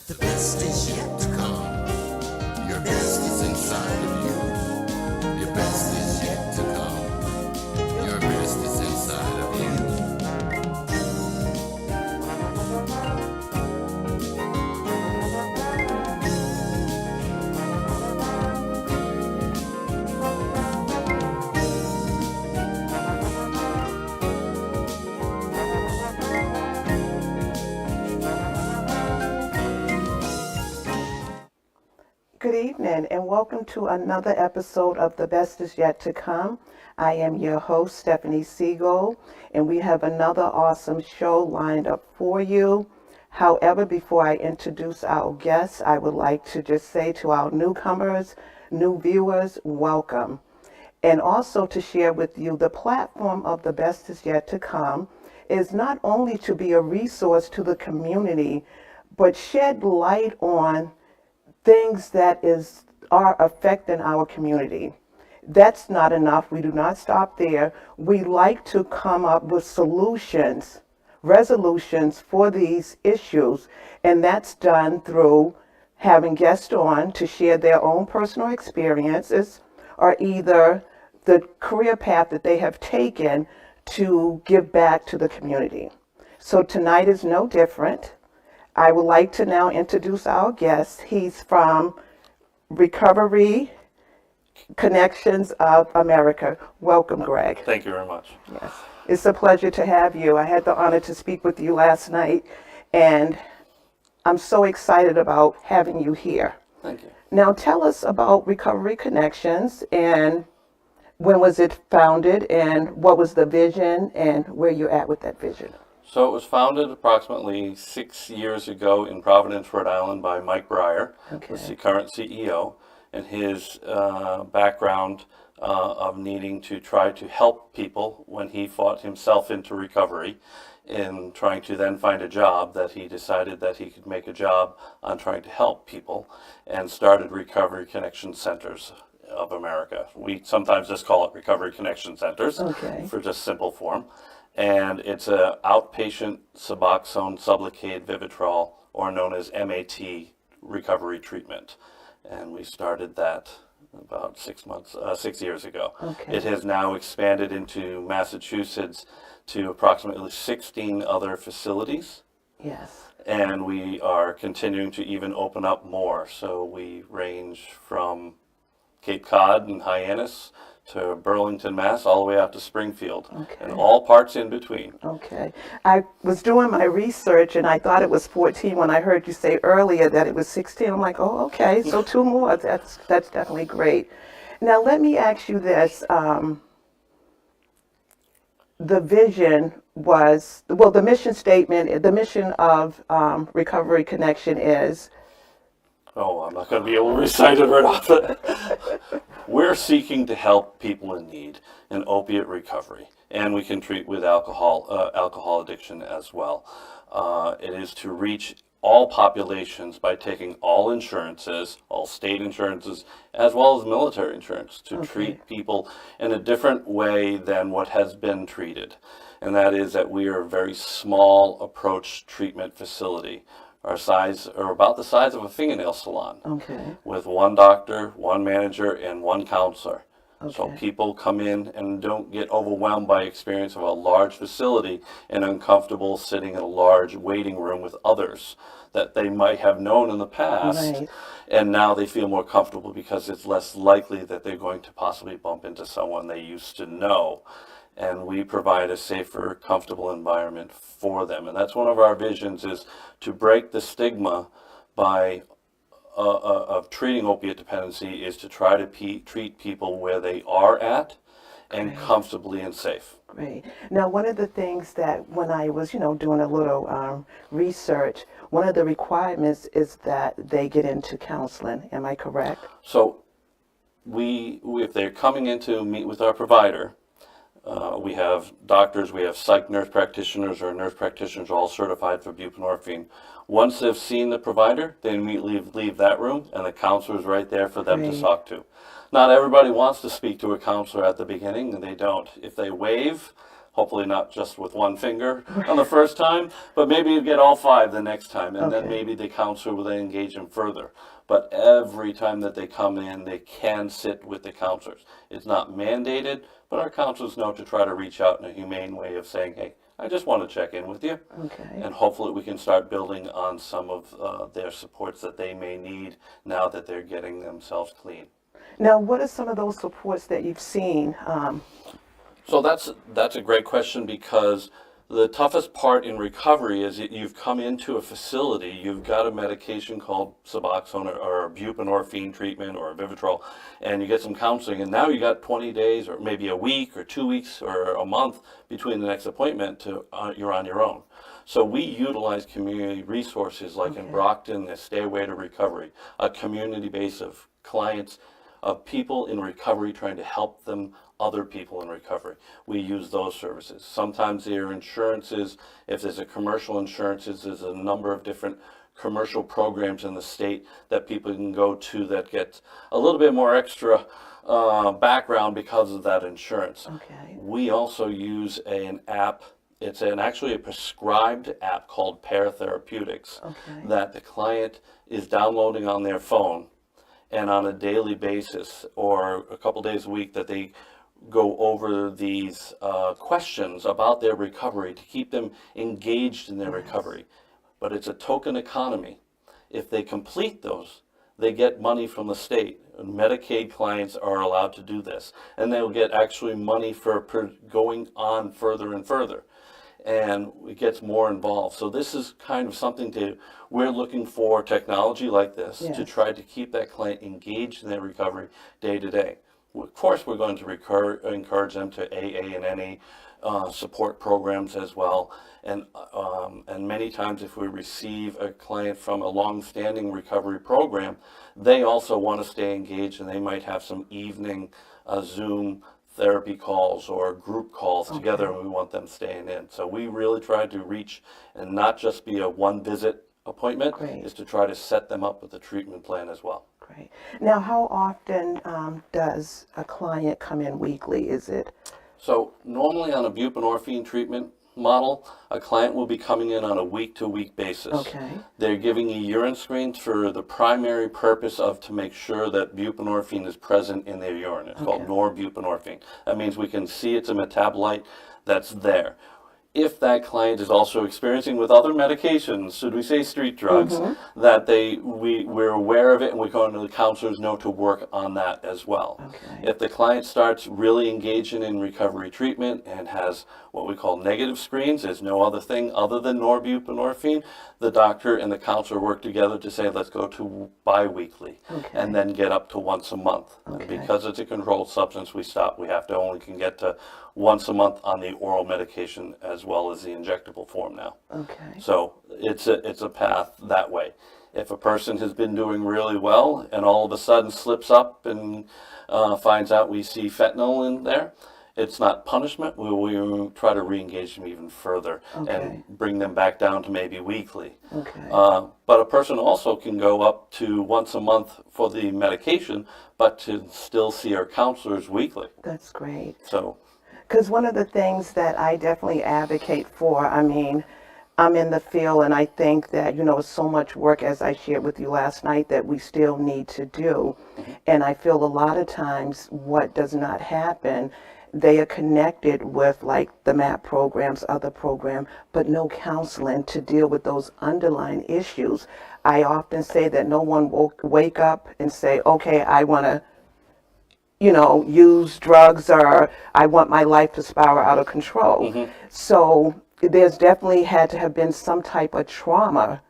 The best is yet to come. Your best is inside of you. Your best is yet to come. Your best is inside of you. Good evening and welcome to another episode of The Best Is Yet to Come. I am your host, Stephanie SEIGLE, and we have another awesome show lined up for you. However, before I introduce our guests, I would like to just say to our newcomers, new viewers, welcome. And also to share with you the platform of The Best Is Yet to Come is not only to be a resource to the community, but shed light on things that are affecting our community. That's not enough. We do not stop there. We like to come up with solutions, resolutions for these issues, and that's done through having guests on to share their own personal experiences or either the career path that they have taken to give back to the community. So tonight is no different. I would like to now introduce our guest. He's from Recovery Connections of America. Welcome, Greg. Thank you very much. Yes, it's a pleasure to have you. I had the honor to speak with you last night, and I'm so excited about having you here. Thank you. Now, tell us about Recovery Connections and when was it founded and what was the vision and where you're at with that vision. So it was founded approximately 6 years ago in Providence, Rhode Island by Mike Breyer, who's the current CEO, and his background of needing to try to help people when he fought himself into recovery in trying to then find a job, that he decided that he could make a job on trying to help people and started Recovery Connection Centers of America. We sometimes just call it Recovery Connection Centers for just simple form. And it's an outpatient Suboxone Sublocade Vivitrol, or known as MAT, recovery treatment. And we started that about 6 years ago. It has now expanded into Massachusetts to approximately 16 other facilities. Yes. And we are continuing to even open up more. So we range from Cape Cod and Hyannis to Burlington, Mass, all the way out to Springfield, and all parts in between. Okay. I was doing my research, and I thought it was 14 when I heard you say earlier that it was 16. I'm like, oh, okay, so 2 more. That's definitely great. Now, let me ask you this. The vision was, well, the mission statement, the mission of Recovery Connection is? Oh, I'm not going to be able to recite it right off the... We're seeking to help people in need in opiate recovery, and we can treat with alcohol addiction as well. It is to reach all populations by taking all insurances, all state insurances, as well as military insurance, to treat people in a different way than what has been treated. And that is that we are a very small approach treatment facility. Our size are about the size of a fingernail salon, with 1 doctor, 1 manager, and 1 counselor. So people come in and don't get overwhelmed by experience of a large facility and uncomfortable sitting in a large waiting room with others that they might have known in the past. And now they feel more comfortable because it's less likely that they're going to possibly bump into someone they used to know. And we provide a safer, comfortable environment for them. And that's one of our visions, is to break the stigma by of treating opiate dependency, is to try to treat people where they are at and comfortably and safe. Great. Now, one of the things that when I was, doing a little research, one of the requirements is that they get into counseling. Am I correct? So if they're coming in to meet with our provider, we have doctors, we have psych nurse practitioners, or nurse practitioners all certified for buprenorphine. Once they've seen the provider, they immediately leave that room, and the counselor's right there for them to talk to. Not everybody wants to speak to a counselor at the beginning, and they don't. If they waive, hopefully not just with one finger on the first time, but maybe you get all 5 the next time, and then maybe the counselor will then engage them further. But every time that they come in, they can sit with the counselors. It's not mandated, but our counselors know to try to reach out in a humane way of saying, hey, I just want to check in with you. Okay. And hopefully we can start building on some of their supports that they may need now that they're getting themselves clean. Now, what are some of those supports that you've seen? So that's a great question, because the toughest part in recovery is that you've come into a facility, you've got a medication called Suboxone or buprenorphine treatment or Vivitrol, and you get some counseling, and now you got 20 days or maybe a week or 2 weeks or a month between the next appointment to you're on your own. So we utilize community resources like in Brockton, the Stairway to Recovery, a community base of clients, of people in recovery trying to help them, other people in recovery. We use those services. Sometimes there are insurances. If there's a commercial insurances, there's a number of different commercial programs in the state that people can go to that get a little bit more extra background because of that insurance. Okay. We also use an app. It's actually a prescribed app called Therapeutics that the client is downloading on their phone, and on a daily basis or a couple days a week that they go over these questions about their recovery to keep them engaged in their recovery. But it's a token economy. If they complete those, they get money from the state. Medicaid clients are allowed to do this, and they'll get actually money for going on further and further. And it gets more involved. So this is kind of something we're looking for technology like this to try to keep that client engaged in their recovery day to day. Of course, we're going to encourage them to AA and NA support programs as well. And many times if we receive a client from a long-standing recovery program, they also want to stay engaged, and they might have some evening Zoom therapy calls or group calls together, and we want them staying in. So we really try to reach and not just be a one-visit appointment, is to try to set them up with a treatment plan as well. Great. Now, how often does a client come in weekly? Is it? So normally on a buprenorphine treatment model, a client will be coming in on a week-to-week basis. Okay. They're giving you urine screens for the primary purpose of to make sure that buprenorphine is present in their urine. It's called norbuprenorphine. That means we can see it's a metabolite that's there. If that client is also experiencing with other medications, should we say street drugs, that we're aware of it, and we're going to the counselors know to work on that as well. Okay. If the client starts really engaging in recovery treatment and has what we call negative screens, there's no other thing other than norbuprenorphine, the doctor and the counselor work together to say, let's go to bi-weekly and then get up to once a month. Because it's a controlled substance, we have to only can get to once a month on the oral medication as well as the injectable form now. Okay. So it's a path that way. If a person has been doing really well and all of a sudden slips up and finds out we see fentanyl in there, it's not punishment. We try to re-engage them even further and bring them back down to maybe weekly. Okay. But a person also can go up to once a month for the medication, but to still see our counselors weekly. That's great. So. Because one of the things that I definitely advocate for, I mean, I'm in the field, and I think that, it's so much work, as I shared with you last night, that we still need to do. And I feel a lot of times what does not happen, they are connected with like the MAP programs, other program, but no counseling to deal with those underlying issues. I often say that no one will wake up and say, okay, I want to use drugs, or I want my life to spiral out of control. So there's definitely had to have been some type of trauma,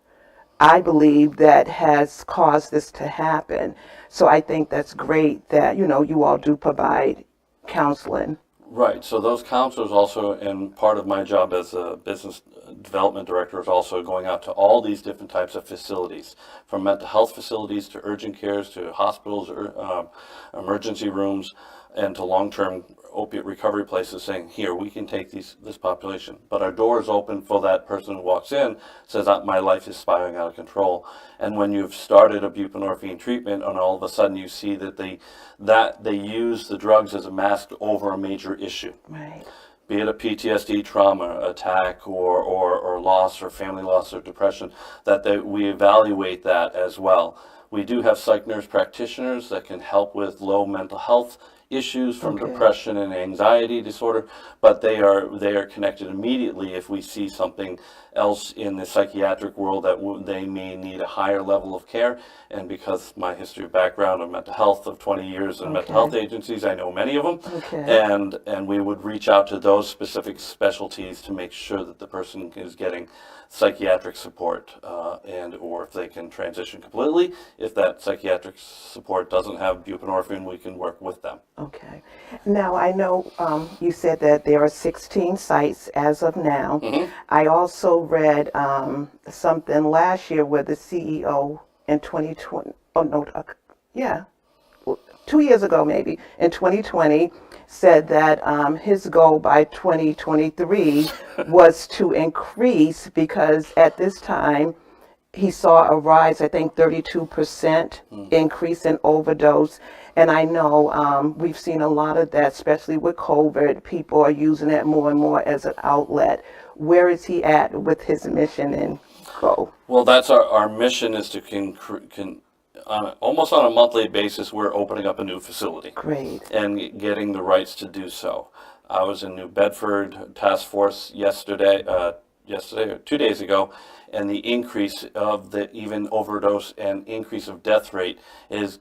I believe, that has caused this to happen. So I think that's great that, you all do provide counseling. Right. So those counselors also, and part of my job as a business development director is also going out to all these different types of facilities, from mental health facilities to urgent cares to hospitals, or emergency rooms, and to long-term opiate recovery places, saying, here, we can take this population. But our door is open for that person who walks in, says, my life is spiraling out of control. And when you've started a buprenorphine treatment, and all of a sudden you see that they use the drugs as a mask over a major issue. Right. be it a PTSD trauma attack or loss or family loss or depression, that we evaluate that as well. We do have psych nurse practitioners that can help with low mental health issues from depression and anxiety disorder, but they are connected immediately if we see something else in the psychiatric world that they may need a higher level of care. And because my history of background of mental health of 20 years in mental health agencies, I know many of them, and we would reach out to those specific specialties to make sure that the person is getting psychiatric support, and or if they can transition completely. If that psychiatric support doesn't have buprenorphine, we can work with them. Okay. Now, I know you said that there are 16 sites as of now. I also read something last year where the CEO in 2020, 2 years ago maybe, in 2020, said that his goal by 2023 was to increase, because at this time he saw a rise, I think 32% increase in overdose. And I know we've seen a lot of that, especially with COVID. People are using it more and more as an outlet. Where is he at with his mission and goal? Well, that's our mission, is to almost on a monthly basis, we're opening up a new facility. Great. And getting the rights to do so. I was in New Bedford task force yesterday or 2 days ago, and the increase of the even overdose and increase of death rate is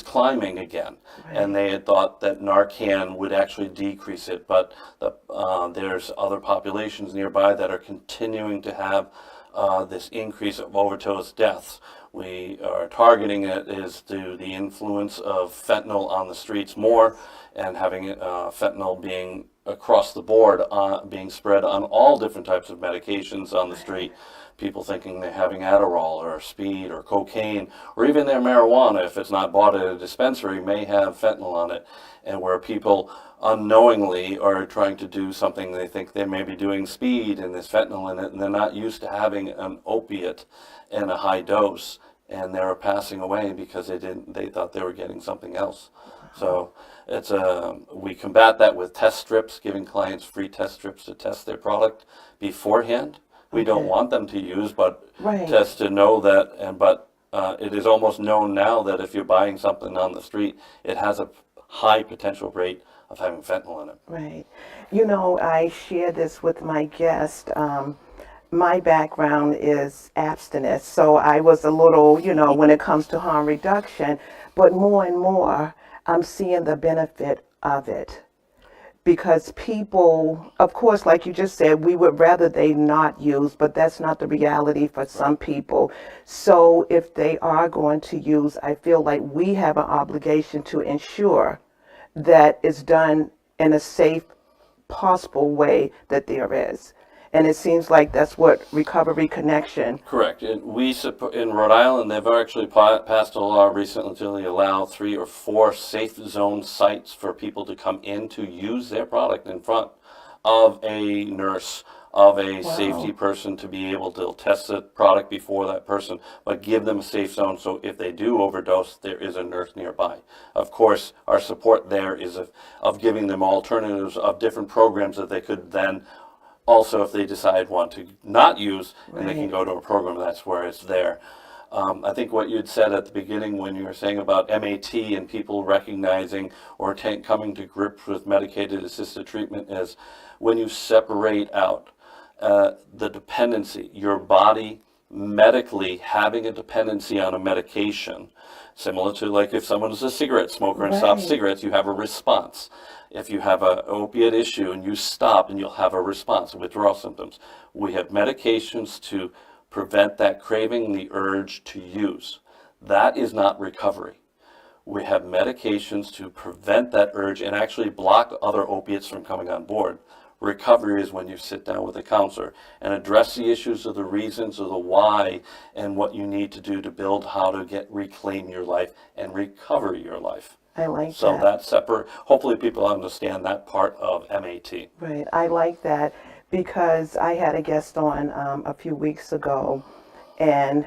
climbing again. And they had thought that Narcan would actually decrease it, but there's other populations nearby that are continuing to have this increase of overdose deaths. We are targeting it is to the influence of fentanyl on the streets more, and having fentanyl being across the board, being spread on all different types of medications on the street. People thinking they're having Adderall or speed or cocaine, or even their marijuana, if it's not bought at a dispensary, may have fentanyl on it. And where people unknowingly are trying to do something, they think they may be doing speed and there's fentanyl in it, and they're not used to having an opiate in a high dose, and they're passing away because they thought they were getting something else. So we combat that with test strips, giving clients free test strips to test their product beforehand. We don't want them to use, but just to know that. But it is almost known now that if you're buying something on the street, it has a high potential rate of having fentanyl in it. Right. You know, I share this with my guest. My background is abstinence, so I was a little, when it comes to harm reduction, but more and more I'm seeing the benefit of it. Because people, of course, like you just said, we would rather they not use, but that's not the reality for some people. So if they are going to use, I feel like we have an obligation to ensure that it's done in a safe, possible way that there is. And it seems like that's what Recovery Connection. Correct. We support, in Rhode Island, they've actually passed a law recently to allow 3 or 4 safe zone sites for people to come in to use their product in front of a nurse, of a safety person, to be able to test the product before that person, but give them a safe zone so if they do overdose, there is a nurse nearby. Of course, our support there is of giving them alternatives of different programs that they could then also, if they decide want to not use, and they can go to a program, that's where it's there. I think what you'd said at the beginning when you were saying about MAT and people recognizing or coming to grips with medicated assisted treatment is when you separate out the dependency, your body medically having a dependency on a medication, similar to like if someone is a cigarette smoker and stops cigarettes, you have a response. If you have an opiate issue and you stop, and you'll have a response, withdrawal symptoms. We have medications to prevent that craving, the urge to use. That is not recovery. We have medications to prevent that urge and actually block other opiates from coming on board. Recovery is when you sit down with a counselor and address the issues of the reasons of the why and what you need to do to build how to reclaim your life and recover your life. I like that. So that's separate. Hopefully people understand that part of MAT. Right. I like that because I had a guest on a few weeks ago, and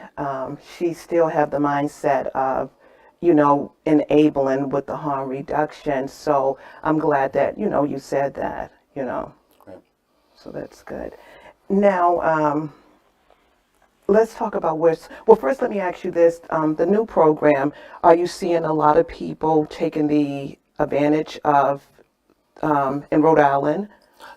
she still had the mindset of, enabling with the harm reduction. So I'm glad that, you said that, you know. Great. So that's good. Now, let's talk about well, first let me ask you this. The new program, are you seeing a lot of people taking the advantage of in Rhode Island?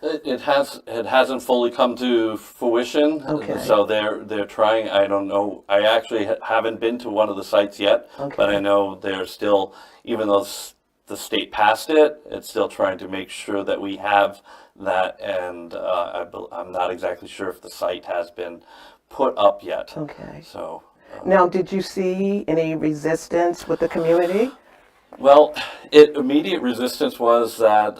It hasn't fully come to fruition. Okay. So they're trying. I don't know. I actually haven't been to one of the sites yet, Okay. but I know they're still, even though the state passed it, it's still trying to make sure that we have that. And I'm not exactly sure if the site has been put up yet. Okay. So. Now, did you see any resistance with the community? Well, immediate resistance was that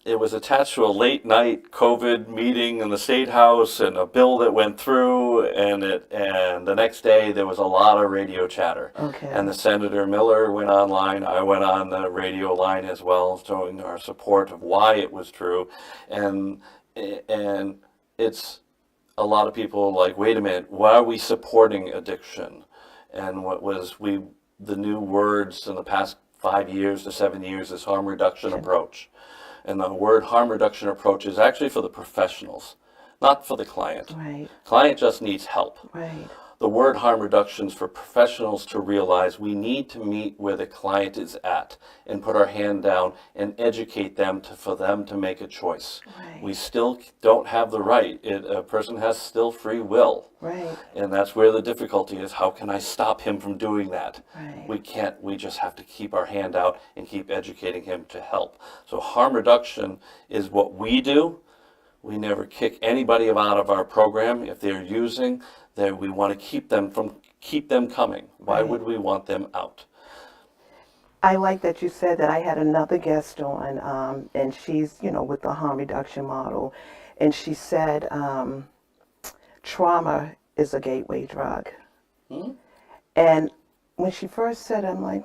it was attached to a late night COVID meeting in the State House and a bill that went through, and the next day there was a lot of radio chatter. Okay. And the Senator Miller went online. I went on the radio line as well, showing our support of why it was true, and it's a lot of people like, wait a minute, why are we supporting addiction? And the new words in the past 5 years to 7 years is harm reduction approach. And the word harm reduction approach is actually for the professionals, not for the client. Right. Client just needs help. Right. The word harm reduction is for professionals to realize we need to meet where the client is at and put our hand down and educate them for them to make a choice. Right. We still don't have the right. A person has still free will. Right. And that's where the difficulty is. How can I stop him from doing that? Right. We can't. We just have to keep our hand out and keep educating him to help. So harm reduction is what we do. We never kick anybody out of our program. If they're using, we want to keep them coming. Why Right. would we want them out? I like that you said that. I had another guest on, and she's, with the harm reduction model, and she said trauma is a gateway drug. And when she first said it, I'm like,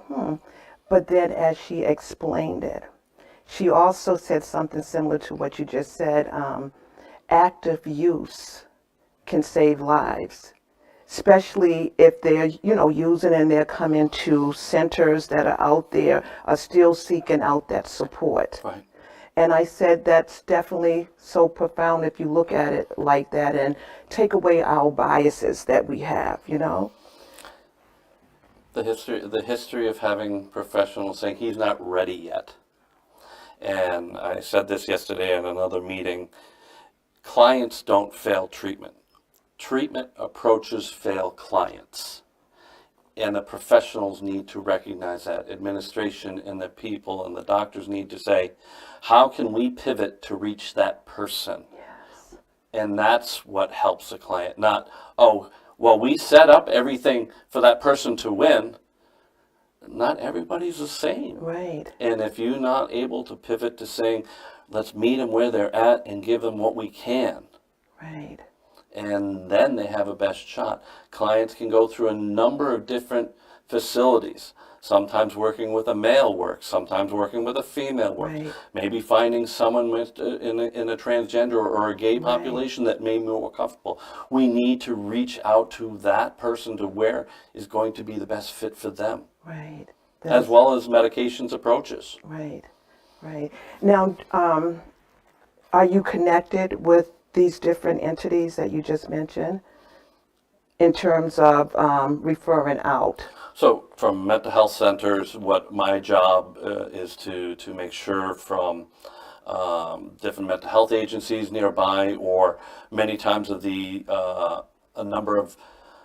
But then as she explained it, she also said something similar to what you just said. Active use can save lives, especially if they're, using and they're coming to centers that are out there, are still seeking out that support. Right. And I said that's definitely so profound if you look at it like that and take away our biases that we have, The history of having professionals saying he's not ready yet. And I said this yesterday at another meeting. Clients don't fail treatment. Treatment approaches fail clients. And the professionals need to recognize that. Administration and the people and the doctors need to say, how can we pivot to reach that person? Yes. And that's what helps the client. Not, we set up everything for that person to win. Not everybody's the same. Right. And if you're not able to pivot to saying, let's meet them where they're at and give them what we can. Right. And then they have a best shot. Clients can go through a number of different facilities. Sometimes working with a male works, sometimes working with a female works. Right. Maybe finding someone in a transgender or a gay population that may be more comfortable. We need to reach out to that person to where is going to be the best fit for them. Right. As well as medications approaches. Right. Right. Now, are you connected with these different entities that you just mentioned in terms of referring out? So from mental health centers, what my job is to make sure from different mental health agencies nearby, or many times of a number of,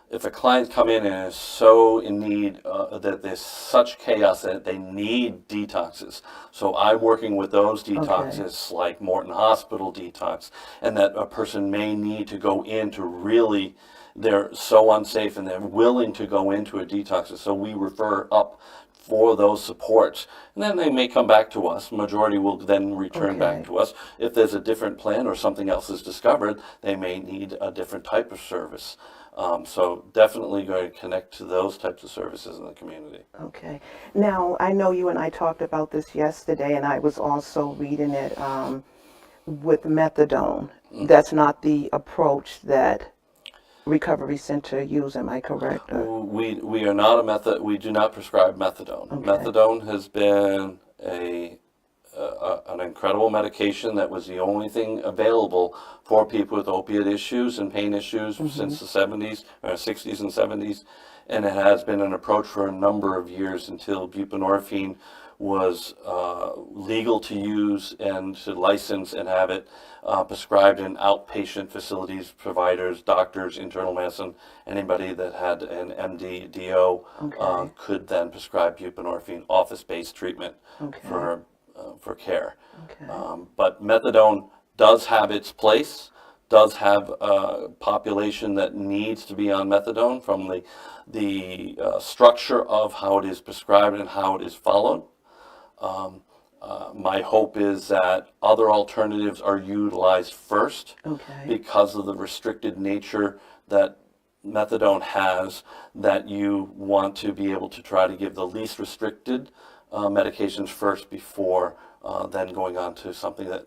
if a client come in and is so in need that there's such chaos that they need detoxes. So I'm working with those detoxes like Morton Hospital detox, and that a person may need to go in to really, they're so unsafe and they're willing to go into a detox. So we refer up for those supports. And then they may come back to us. Majority will then return back to us. If there's a different plan or something else is discovered, they may need a different type of service. So definitely going to connect to those types of services in the community. Okay. Now, I know you and I talked about this yesterday, and I was also reading it with methadone. That's not the approach that recovery center use, am I correct? We are not we do not prescribe methadone. Okay. Methadone has been an incredible medication that was the only thing available for people with opiate issues and pain issues since the 70s, 60s and 70s. And it has been an approach for a number of years until buprenorphine was legal to use and to license and have it prescribed in outpatient facilities, providers, doctors, internal medicine. Anybody that had an MD, DO could then prescribe buprenorphine, office-based treatment for care. But methadone does have its place, does have a population that needs to be on methadone from the structure of how it is prescribed and how it is followed. My hope is that other alternatives are utilized first because of the restricted nature that methadone has, that you want to be able to try to give the least restricted medications first before then going on to something that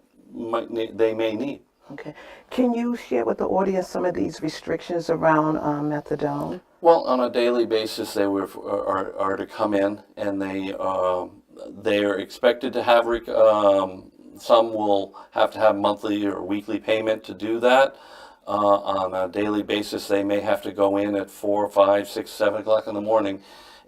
they may need. Okay. Can you share with the audience some of these restrictions around methadone? Well, on a daily basis, they are to come in, and they are expected to have, some will have to have monthly or weekly payment to do that. On a daily basis, they may have to go in at 4, 5, 6, 7 o'clock in the morning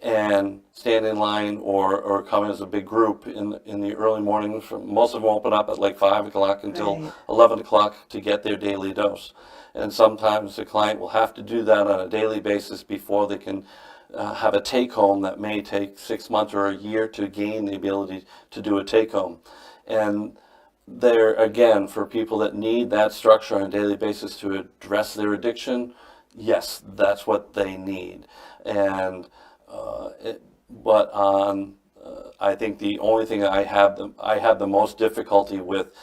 and stand in line or come as a big group in the early mornings. Most of them open up at like 5 o'clock until 11 o'clock to get their daily dose. And sometimes the client will have to do that on a daily basis before they can have a take-home that may take 6 months or a year to gain the ability to do a take-home. And there, again, for people that need that structure on a daily basis to address their addiction, yes, that's what they need. And I think the only thing I have the most difficulty with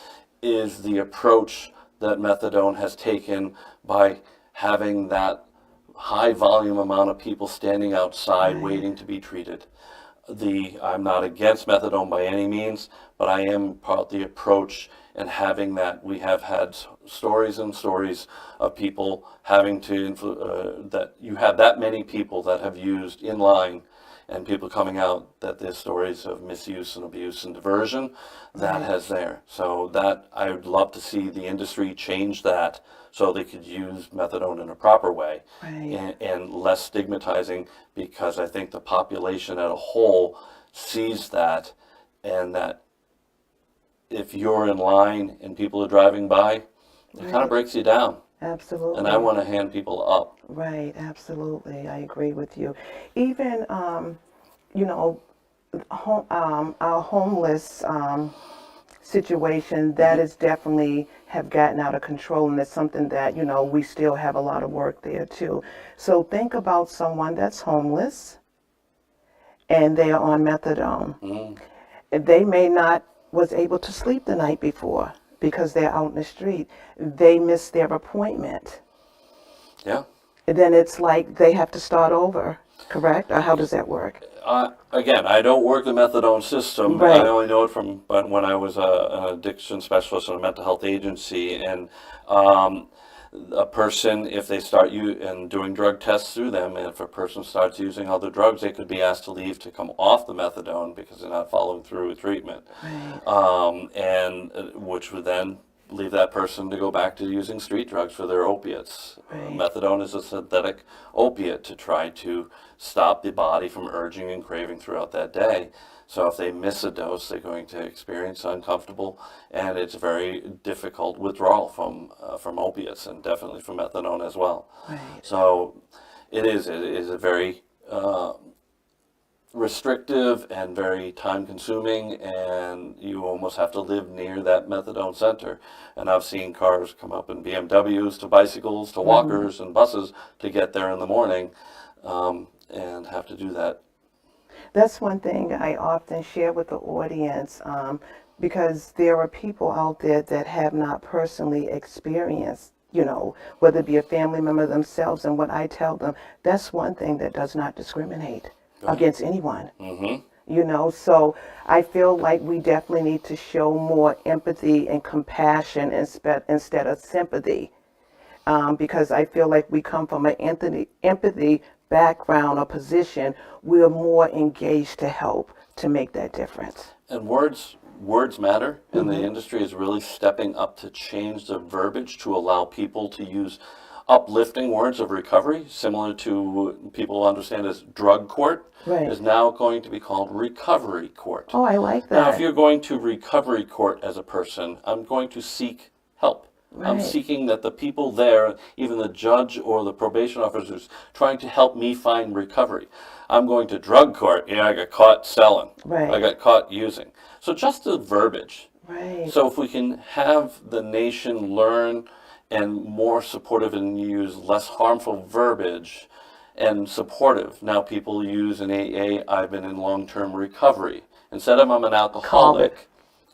is the approach that methadone has taken by having that high volume amount of people standing outside waiting to be treated. I'm not against methadone by any means, but I am part of the approach and having that. We have had stories and stories of people having to, that you have that many people that have used in line and people coming out that there's stories of misuse and abuse and diversion that has there. So that I would love to see the industry change that so they could use methadone in a proper way and less stigmatizing, because I think the population as a whole sees that, and that if you're in line and people are driving by, it kind of breaks you down. Absolutely. And I want to hand people up. Right, absolutely. I agree with you. Even, you know, our homeless situation, that is definitely have gotten out of control, and it's something that, you know, we still have a lot of work there too. So think about someone that's homeless and they are on methadone. They may not was able to sleep the night before because they're out in the street. They missed their appointment. Yeah. And then it's like they have to start over, correct? Or how does that work? Again, I don't work the methadone system. Right. I only know it from when I was an addiction specialist in a mental health agency. And a person, if they start doing drug tests through them, and if a person starts using other drugs, they could be asked to leave to come off the methadone because they're not following through with treatment. Right. And which would then leave that person to go back to using street drugs for their opiates. Right. Methadone is a synthetic opiate to try to stop the body from urging and craving throughout that day. So if they miss a dose, they're going to experience uncomfortable, and it's very difficult withdrawal from opiates, and definitely from methadone as well. Right. So it is a very restrictive and very time consuming, and you almost have to live near that methadone center. And I've seen cars come up in BMWs to bicycles to walkers and buses to get there in the morning, and have to do that. That's one thing I often share with the audience, because there are people out there that have not personally experienced, you know, whether it be a family member themselves. And what I tell them, that's one thing that does not discriminate against anyone. You know, so I feel like we definitely need to show more empathy and compassion instead of sympathy, because I feel like we come from an empathy background or position. We're more engaged to help to make that difference. And words words matter, and the industry is really stepping up to change the verbiage to allow people to use uplifting words of recovery, similar to what people understand as drug court, Right. is now going to be called recovery court. Oh, I like Now, if that. you're going to recovery court as a person, I'm going to seek help. I'm Right. seeking that the people there, even the judge or the probation officers, trying to help me find recovery. I'm going to drug court. Yeah, I got caught selling. Right. I got caught using. So just the verbiage. Right. So if we can have the nation learn and more supportive and use less harmful verbiage and supportive. Now people use in AA, I've been in long-term recovery. Instead of I'm an alcoholic,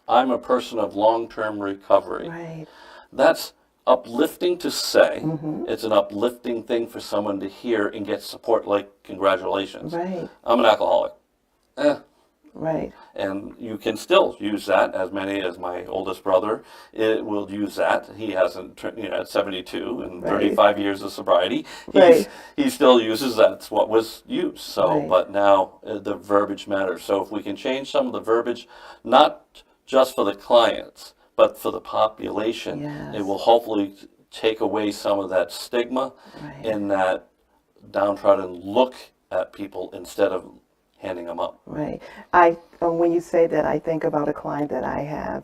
I'm a person of long-term recovery. Right. That's uplifting to say. It's an uplifting thing for someone to hear and get support, like congratulations. Right. I'm an alcoholic. Right. And you can still use that, as many as my oldest brother will use that. He hasn't, at 72 and Right. 35 years of sobriety, Right. he still uses that's what was used. So, Right. but now the verbiage matters. So if we can change some of the verbiage, not just for the clients, but for the population, Yes. it will hopefully take away some of that stigma Right. and that downtrodden look at people instead of handing them up. Right. When you say that, I think about a client that I have,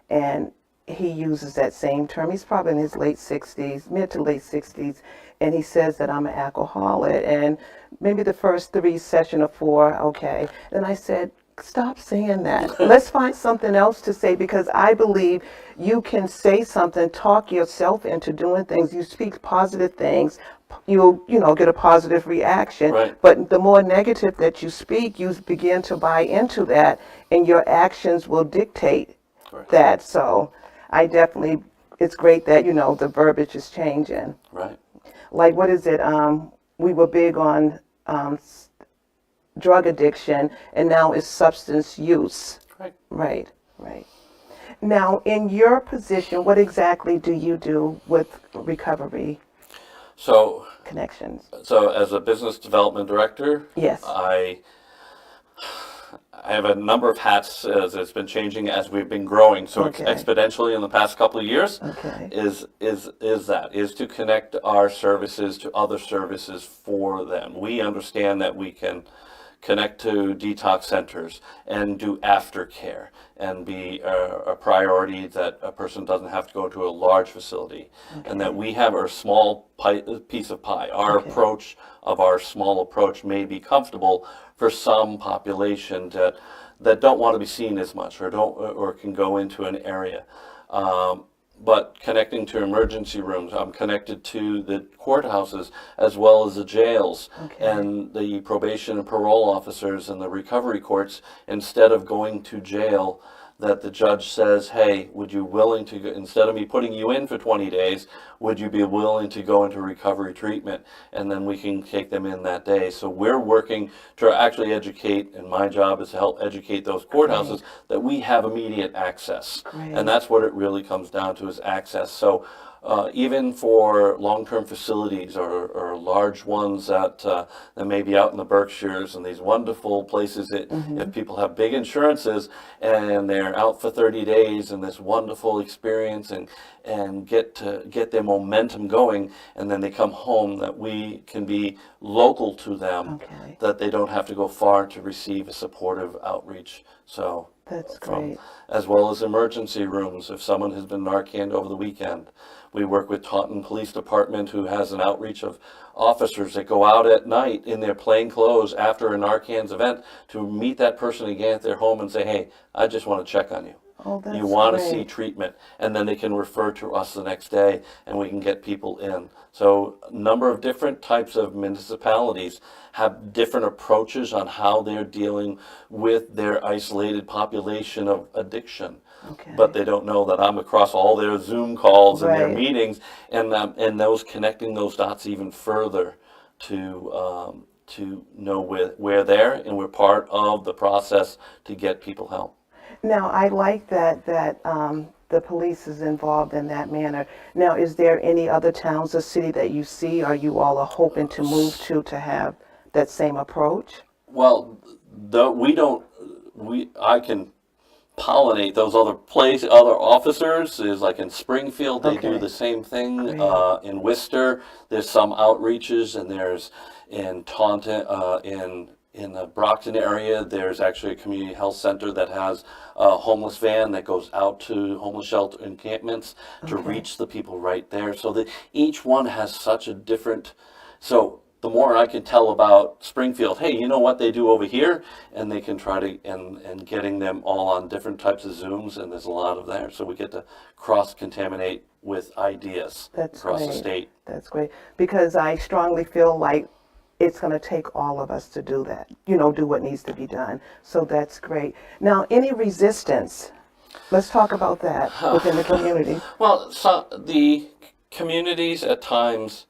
and he uses that same term. He's probably in his late 60s, mid to late 60s, and he says that I'm an alcoholic. And maybe the first 3 session or 4, okay. And I said, stop saying that. Let's find something else to say, because I believe you can say something, talk yourself into doing things. You speak positive things, you'll get a positive reaction. Right. But the more negative that you speak, you begin to buy into that, and your actions will dictate Correct. that. So I definitely, it's great that the verbiage is changing. Right. Like, what is it? We were big on drug addiction, and now it's substance use. Right. Right, right. Now, in your position, what exactly do you do with recovery So, connections? as a business development director, Yes. I have a number of hats as it's been changing as we've been growing so Okay. exponentially in the past couple of years. Okay. Is to connect our services to other services for them. We understand that we can connect to detox centers and do aftercare and be a priority, that a person doesn't have to go to a large facility, and that we have our small piece of pie. Our Okay. approach of our small approach may be comfortable for some population that don't want to be seen as much or can go into an area. But connecting to emergency rooms, I'm connected to the courthouses as well as the jails Okay. and the probation and parole officers and the recovery courts. Instead of going to jail, that the judge says, hey, would you willing to, instead of me putting you in for 20 days, would you be willing to go into recovery treatment? And then we can take them in that day. So we're working to actually educate, and my job is to help educate those courthouses that we have immediate access. Great. And that's what it really comes down to, is access. So even for long-term facilities or large ones that may be out in the Berkshires and these wonderful places that if people have big insurances and they're out for 30 days and this wonderful experience and get their momentum going, and then they come home, that we can be local to them, Okay. that they don't have to go far to receive a supportive outreach. So That's great. as well as emergency rooms. If someone has been Narcaned over the weekend, we work with Taunton Police Department, who has an outreach of officers that go out at night in their plain clothes after a Narcan's event to meet that person again at their home and say, hey, I just want to check on you. Oh, that's You want to great. see treatment, and then they can refer to us the next day, and we can get people in. So a number of different types of municipalities have different approaches on how they're dealing with their isolated population of addiction. Okay. But they don't know that I'm across all their Zoom calls and their Right. meetings, and those connecting those dots even further to know where they're, and we're part of the process to get people help. Now, I like that the police is involved in that manner. Now, is there any other towns or city that you see, or you all are hoping to move to have that same approach? Well, I can pollinate those other officers. Is like in Springfield, they do Okay. the same thing. Great. In Worcester, there's some outreaches, and there's in Taunton, in the Brockton area, there's actually a community health center that has a homeless van that goes out to homeless shelter encampments to reach the people right there. So that each one has such a different. So the more I can tell about Springfield, hey, you know what they do over here, and they can try to and getting them all on different types of Zooms, and there's a lot of there. So we get to cross contaminate with ideas That's across the great. state. That's great. Because I strongly feel like it's going to take all of us to do that, do what needs to be done. So that's great. Now, any resistance? Let's talk about that within the community. Well, so the communities at times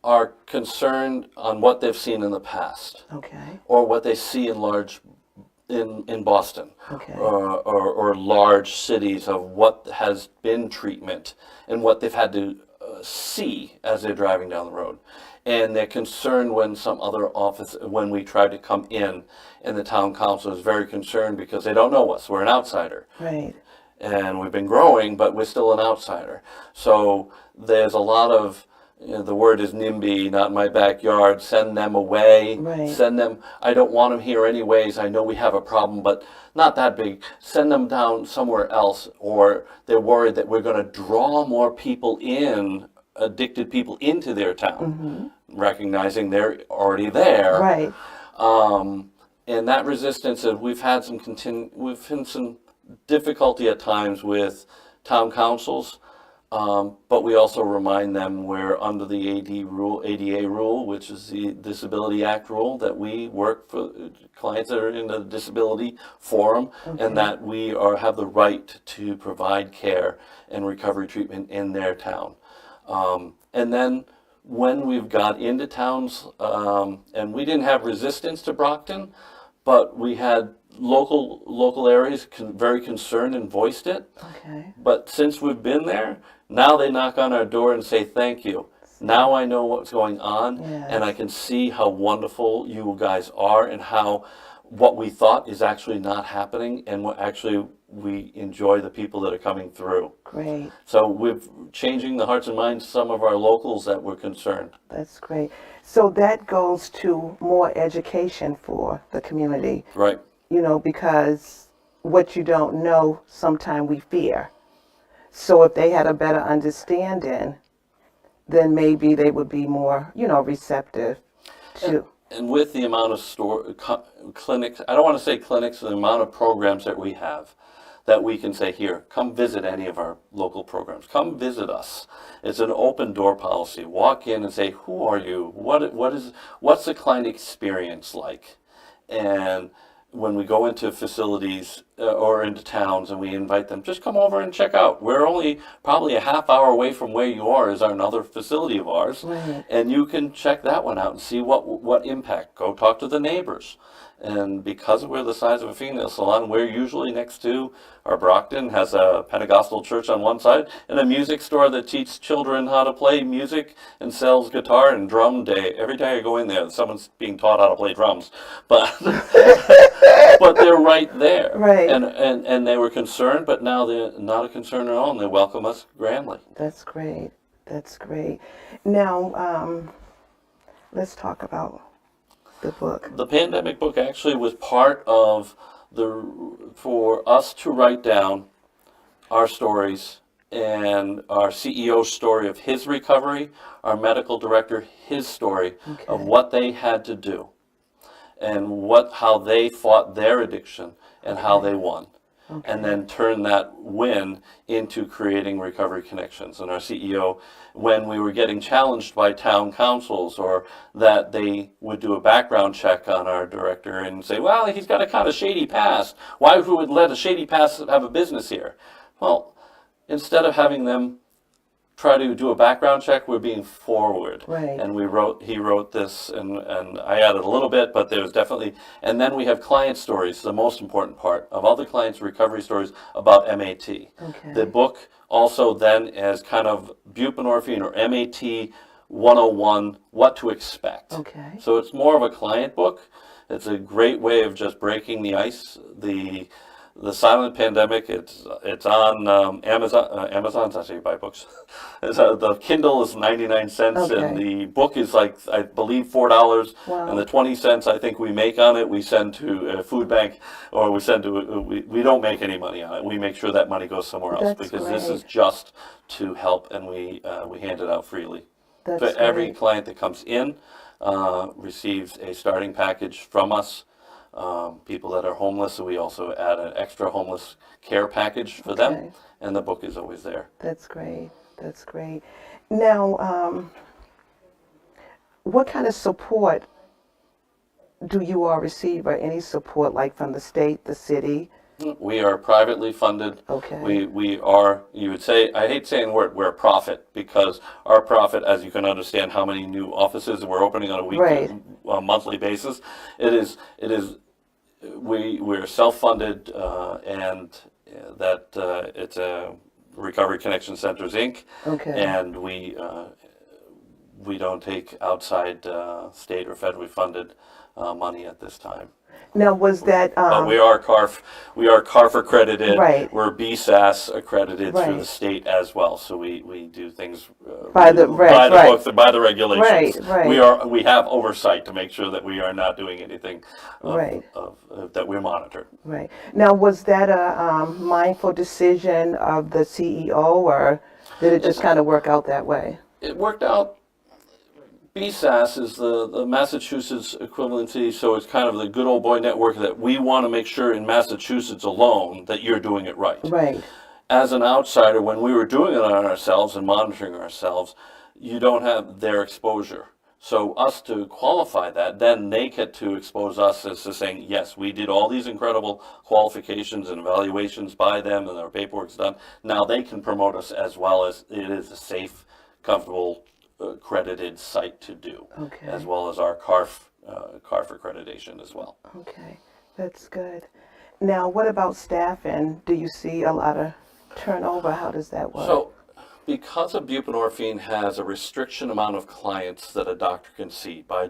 are concerned on what they've seen in the past, Okay. or what they see in Boston, Okay. or large cities of what has been treatment and what they've had to see as they're driving down the road. And they're concerned when when we try to come in, and the town council is very concerned because they don't know us. We're an outsider. Right. And we've been growing, but we're still an outsider. So there's a lot of, the word is NIMBY, not in my backyard, send them away, Right. send them, I don't want them here anyways, I know we have a problem, but not that big, send them down somewhere else. Or they're worried that we're going to draw more people in, addicted people into their town, recognizing they're already there. Right. And that resistance, we've had some difficulty at times with town councils, but we also remind them we're under the ADA rule, which is the Disability Act rule, that we work for clients that are in the disability forum, and that we have the right to provide care and recovery treatment in their town. And then when we've got into towns, and we didn't have resistance to Brockton, but we had local areas very concerned and voiced it. Okay. But since we've been there, now they knock on our door and say thank you. Now I know what's going on, Yes. and I can see how wonderful you guys are, and how what we thought is actually not happening, and we enjoy the people that are coming through. Great. So we're changing the hearts and minds of some of our locals that were concerned. That's great. So that goes to more education for the community, Right. because what you don't know, sometimes we fear. So if they had a better understanding, then maybe they would be more, receptive to. And with the amount of clinics, I don't want to say clinics, the amount of programs that we have, that we can say, here, come visit any of our local programs. Come visit us. It's an open door policy. Walk in and say, who are you? What's the client experience like? And when we go into facilities or into towns and we invite them, just come over and check out. We're only probably a half hour away from where you are is another facility of ours. Right. And you can check that one out and see what impact. Go talk to the neighbors. And because we're the size of a female salon, we're usually next to, our Brockton has a Pentecostal church on one side and a music store that teaches children how to play music and sells guitar and drum day. Every day I go in there, someone's being taught how to play drums. But but they're right there. Right. And they were concerned, but now they're not a concern at all, and they welcome us grandly. That's great. That's great. Now, let's talk about the book. The pandemic book actually was part of for us to write down our stories, and our CEO's story of his recovery, our medical director, his story of what they had to do, and how they fought their addiction and how they won. And then turn that win into creating recovery connections. And our CEO, when we were getting challenged by town councils, or that they would do a background check on our director and say, well, he's got a kind of shady past. Why would we let a shady past have a business here? Well, instead of having them try to do a background check, we're being forward. Right. And he wrote this, and I added a little bit, but there was definitely, and then we have client stories, the most important part of all the clients' recovery stories about MAT. Okay. The book also then as kind of buprenorphine or MAT 101, what to expect. Okay. So it's more of a client book. It's a great way of just breaking the ice, The Silent Pandemic. It's on Amazon. Amazon's actually you buy books. The Kindle is 99 cents, and Okay. the book is like I believe $4. Wow. And the 20 cents I think we make on it, we send to a food bank, or we send to. We don't make any money on it. We make sure that money goes somewhere else That's because this great. is just to help, and we hand it out freely. That's So every great. client that comes in receives a starting package from us. People that are homeless, so we also add an extra homeless care package for Okay. them, and the book is always there. That's great. That's great. Now, what kind of support do you all receive, or any support like from the state, the city? We are privately funded. Okay. We are, you would say, I hate saying we're a profit, because our profit, as you can understand how many new offices we're opening on a Right. monthly basis, we're self-funded, and that it's a Recovery Connection Centers Inc. Okay. And we don't take outside state or federally funded money at this time. Now, was that But we are CARF accredited. Right. We're BSAS accredited through Right. the state as well. So we do things By the by the right. books and by the regulations. Right, We have oversight to make sure that we are not doing anything Right. that we monitor. Right. Now, was that a mindful decision of the CEO, or did it just kind of work out that way? It worked out. BSAS is the Massachusetts equivalency, so it's kind of the good old boy network that we want to make sure in Massachusetts alone that you're doing it right. Right. As an outsider, when we were doing it on ourselves and monitoring ourselves, you don't have their exposure. So us to qualify that, then they get to expose us as to saying, yes, we did all these incredible qualifications and evaluations by them, and our paperwork's done. Now they can promote us as well, as it is a safe, comfortable, accredited site to do, Okay. as well as our CARF accreditation as well. Okay. That's good. Now, what about staffing? Do you see a lot of turnover? How does that work? So, because a buprenorphine has a restriction amount of clients that a doctor can see by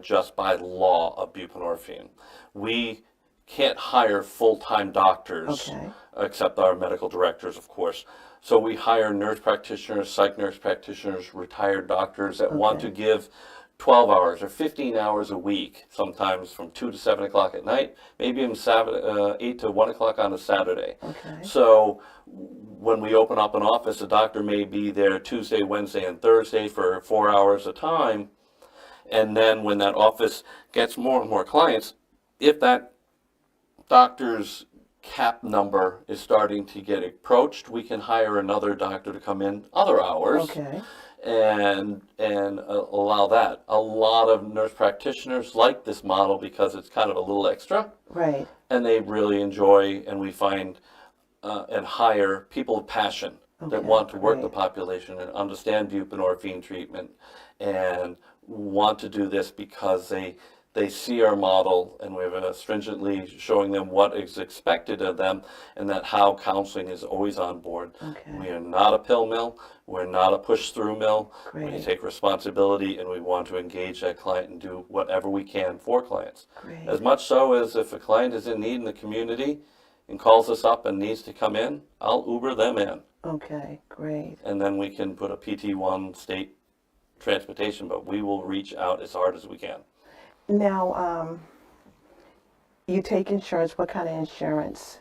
law of buprenorphine, we can't hire full-time doctors, Okay. except our medical directors, of course. So we hire nurse practitioners, psych nurse practitioners, retired doctors that want to give 12 hours or 15 hours a week, sometimes from 2 to 7 o'clock at night, maybe even 8 to 1 o'clock on a Saturday. Okay. So when we open up an office, a doctor may be there Tuesday, Wednesday, and Thursday for 4 hours a time. And then when that office gets more and more clients, if that doctor's cap number is starting to get approached, we can hire another doctor to come in other hours. Okay. And allow that. A lot of nurse practitioners like this model because it's kind of a little extra, Right. and they really enjoy, and we find and hire people of passion that Okay, want to work the great. population and understand buprenorphine treatment and want to do this because they see our model, and we're stringently showing them what is expected of them, and that how counseling is always on board. Okay. We are not a pill mill. We're not a push-through mill. We Great. take responsibility, and we want to engage that client and do whatever we can for clients. Great. As much so as if a client is in need in the community and calls us up and needs to come in, I'll Uber them in. Okay. Great. And then we can put a PT1 state transportation, but we will reach out as hard as we can. Now, you take insurance. What kind of insurance?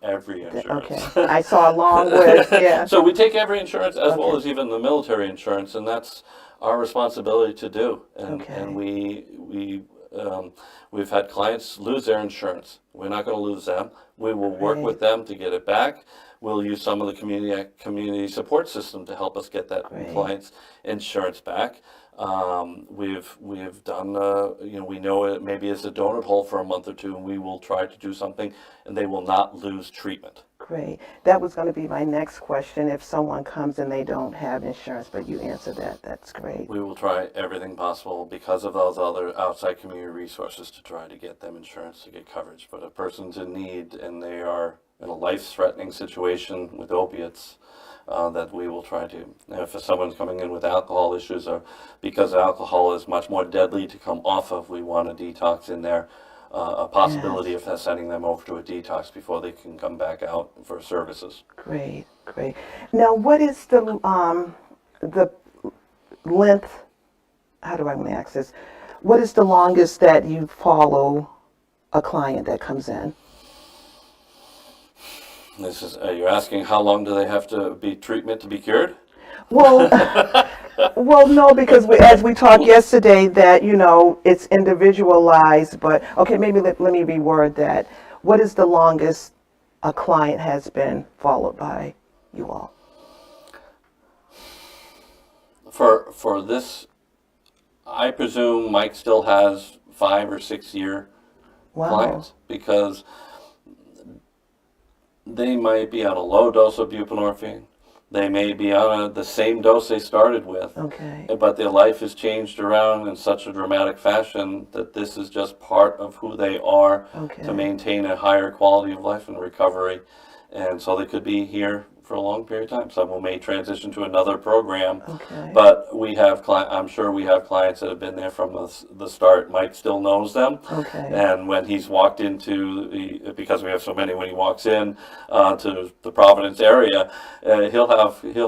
Every insurance. Okay. I saw a long list. Yeah. So we take every insurance as well Okay. as even the military insurance, and that's our responsibility to do. And, Okay. and we've had clients lose their insurance. We're not going to lose them. We will work Great. with them to get it back. We'll use some of the community support system to help us get that Great. client's insurance back. We've done, we know it maybe is a donut hole for a month or two, and we will try to do something, and they will not lose treatment. Great. That was going to be my next question. If someone comes and they don't have insurance, but you answered that. That's great. We will try everything possible because of those other outside community resources to try to get them insurance to get coverage. But if a person's in need and they are in a life-threatening situation with opiates, that we will try to. If someone's coming in with alcohol issues, or because alcohol is much more deadly to come off of, we want a detox in there. a possibility of sending them over to a detox before they can come back out for services. Great, great. Now, what is the length? How do I want to ask this? What is the longest that you follow a client that comes in? This is, you're asking how long do they have to be treatment to be cured? Well, well, no, because as we talked yesterday, that it's individualized. But okay, maybe let me reword that. What is the longest a client has been followed by you all? For this, I presume Mike still has 5 or 6 year clients, because they might be on a low dose of buprenorphine. They may be on the same dose they started with, but their life has changed around in such a dramatic fashion that this is just part of who they are to maintain a higher quality of life and recovery. And so they could be here for a long period of time. Some may transition to another program, but we have I'm sure we have clients that have been there from the start. Mike still knows them, and when he's walked into because we have so many, when he walks in to the Providence area, he'll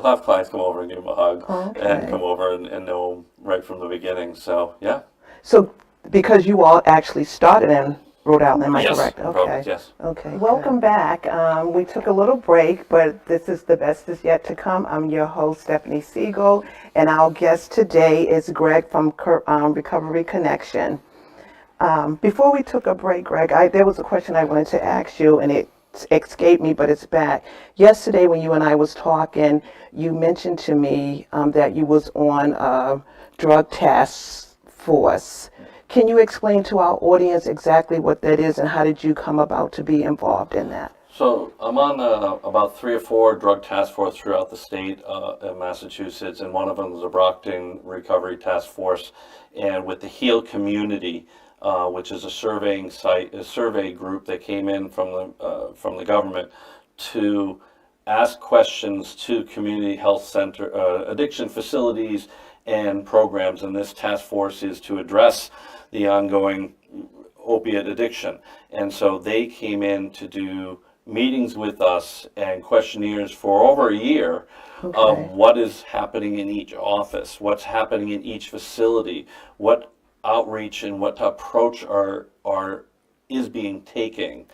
have clients come over and give him a hug and come over and know him right from the beginning. So yeah. So because you all actually started in Rhode Island, am I correct? Okay. Yes. Okay. Welcome back. We took a little break, but this is The Best Is Yet to Come. I'm your host, Stephanie SEIGLE, and our guest today is Greg from Recovery Connection. Before we took a break, Greg, there was a question I wanted to ask you, and it escaped me, but it's back. Yesterday, when you and I was talking, you mentioned to me that you was on a drug task force. Can you explain to our audience exactly what that is and how did you come about to be involved in that? So I'm on about 3 or 4 drug task force throughout the state of Massachusetts, and one of them is a Brockton Recovery Task Force, and with the HEAL community, which is a survey group that came in from the government to ask questions to community health center, addiction facilities and programs, and this task force is to address the ongoing opiate addiction. And so they came in to do meetings with us and questionnaires for over a year of what is happening in each office, what's happening in each facility, what outreach and what approach is being taken.